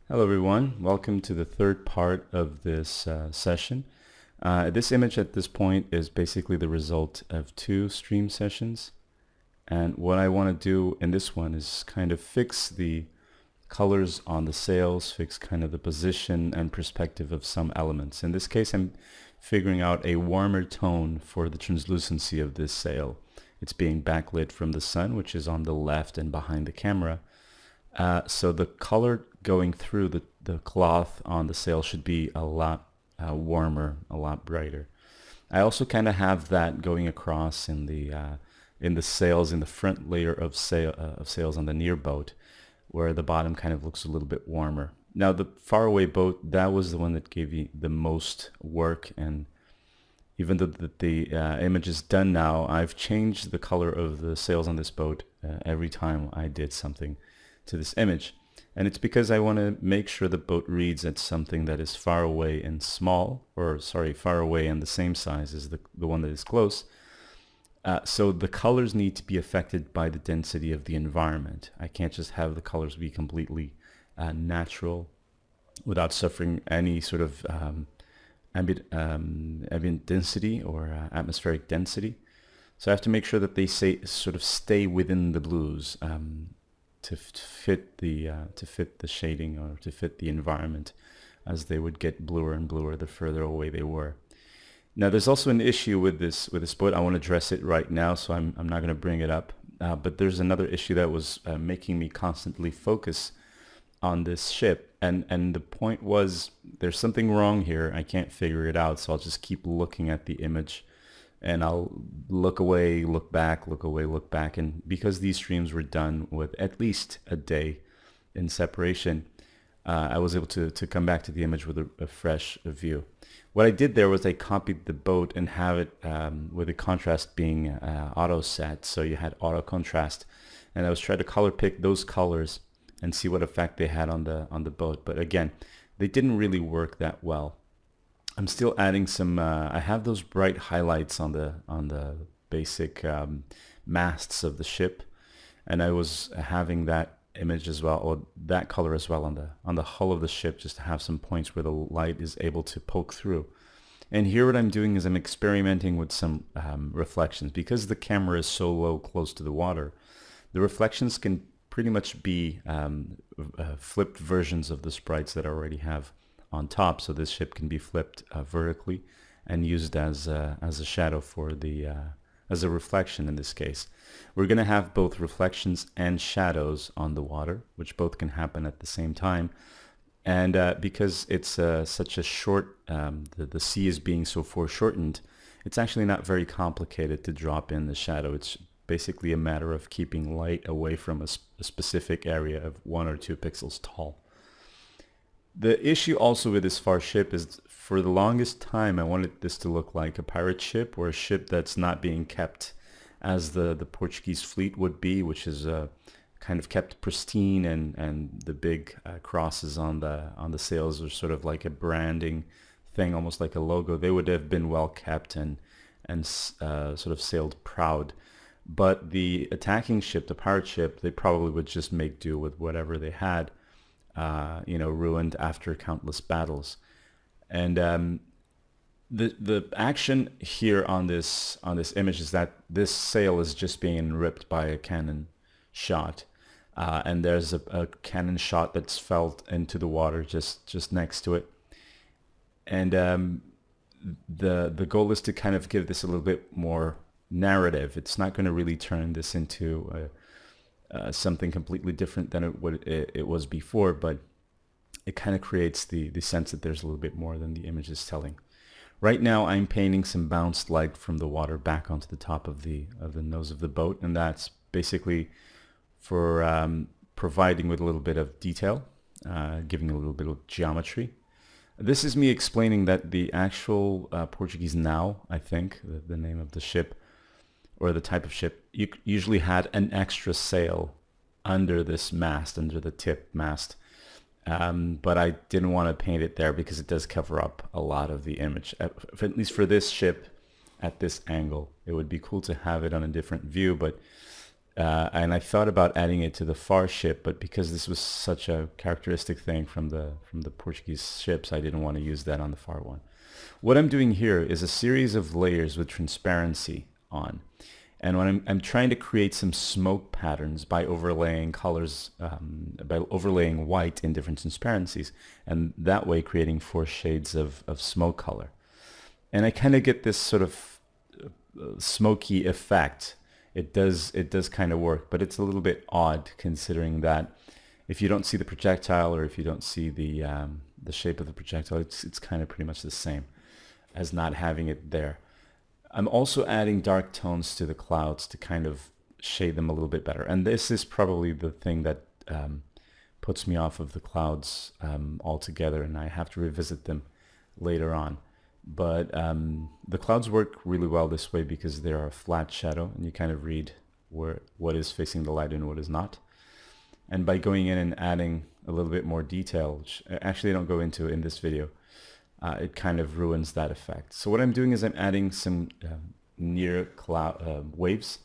Hello everyone, welcome to the third part of this session. This image at this point is basically the result of two stream sessions, and what I want to do in this one is kind of fix the colors on the sails, fix kind of the position and perspective of some elements. In this case I'm figuring out a warmer tone for the translucency of this sail. It's being backlit from the sun, which is on the left and behind the camera. So the color going through the cloth on the sail should be a lot warmer, a lot brighter. I also kind of have that going across in the sails, in the front layer of sails on the near boat, where the bottom kind of looks a little bit warmer. Now the faraway boat, that was the one that gave you the most work, and even though the image is done now, I've changed the color of the sails on this boat every time I did something to this image. And it's because I want to make sure the boat reads at something that is far away and small, or sorry, far away and the same size as the one that is close. So the colors need to be affected by the density of the environment. I can't just have the colors be completely natural without suffering any sort of ambient density or atmospheric density. So I have to make sure that they sort of stay within the blues. To fit the shading, or to fit the environment, as they would get bluer and bluer the further away they were. Now there's also an issue with this boat. I want to address it right now, so I'm not going to bring it up. But there's another issue that was making me constantly focus on this ship, and the point was there's something wrong here. I can't figure it out, so I'll just keep looking at the image. And I'll look away, look back, look away, look back. And because these streams were done with at least a day in separation, I was able to come back to the image with a fresh view. What I did there was I copied the boat and have it with the contrast being auto set. So you had auto contrast. And I was trying to color pick those colors and see what effect they had on the boat. But again, they didn't really work that well. I'm still adding some. I have those bright highlights on the basic masts of the ship, and I was having that image as well, or that color as well on the hull of the ship, just to have some points where the light is able to poke through. And here, what I'm doing is I'm experimenting with some reflections, because the camera is so low, close to the water. The reflections can pretty much be flipped versions of the sprites that I already have on top, so this ship can be flipped vertically and used as a shadow for the as a reflection. In this case, we're going to have both reflections and shadows on the water, which both can happen at the same time. And because it's such a short, the sea is being so foreshortened, it's actually not very complicated to drop in the shadow. It's basically a matter of keeping light away from a specific area of 1 or 2 pixels tall. The issue also with this far ship is, for the longest time I wanted this to look like a pirate ship, or a ship that's not being kept as the Portuguese fleet would be, which is kind of kept pristine, and the big crosses on the sails are sort of like a branding thing, almost like a logo. They would have been well kept and sort of sailed proud. But the attacking ship, the pirate ship, they probably would just make do with whatever they had. Ruined after countless battles. And the action here on this image is that this sail is just being ripped by a cannon shot, and there's a cannon shot that's fell into the water just next to it. And the goal is to kind of give this a little bit more narrative. It's not going to really turn this into something completely different than it was before, but it kind of creates the sense that there's a little bit more than the image is telling. Right now I'm painting some bounced light from the water back onto the top of the nose of the boat, and that's basically for providing with a little bit of detail, giving a little bit of geometry. This is me explaining that the actual Portuguese Naval, I think the name of the ship, or the type of ship, usually had an extra sail under this mast, under the tip mast. But I didn't want to paint it there because it does cover up a lot of the image. At least for this ship, at this angle, it would be cool to have it on a different view, but and I thought about adding it to the far ship, but because this was such a characteristic thing from the Portuguese ships, I didn't want to use that on the far one. What I'm doing here is a series of layers with transparency on. And when I'm trying to create some smoke patterns by overlaying colors, by overlaying white in different transparencies, and that way creating 4 shades of smoke color. And I kind of get this sort of smoky effect. It does kind of work, but it's a little bit odd considering that if you don't see the projectile or if you don't see the shape of the projectile, it's kind of pretty much the same as not having it there. I'm also adding dark tones to the clouds to kind of shade them a little bit better. And this is probably the thing that puts me off of the clouds altogether, and I have to revisit them later on. But the clouds work really well this way because they're a flat shadow, and you kind of read what is facing the light and what is not. And by going in and adding a little bit more detail, which actually I don't go into in this video, it kind of ruins that effect. So what I'm doing is I'm adding some near cloud waves,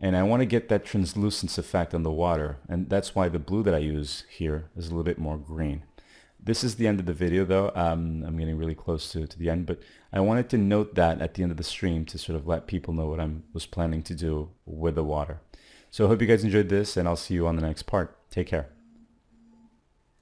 and I want to get that translucence effect on the water, and that's why the blue that I use here is a little bit more green. This is the end of the video though. I'm getting really close to the end, but I wanted to note that at the end of the stream to sort of let people know what I was planning to do with the water. So I hope you guys enjoyed this, and I'll see you on the next part. Take care.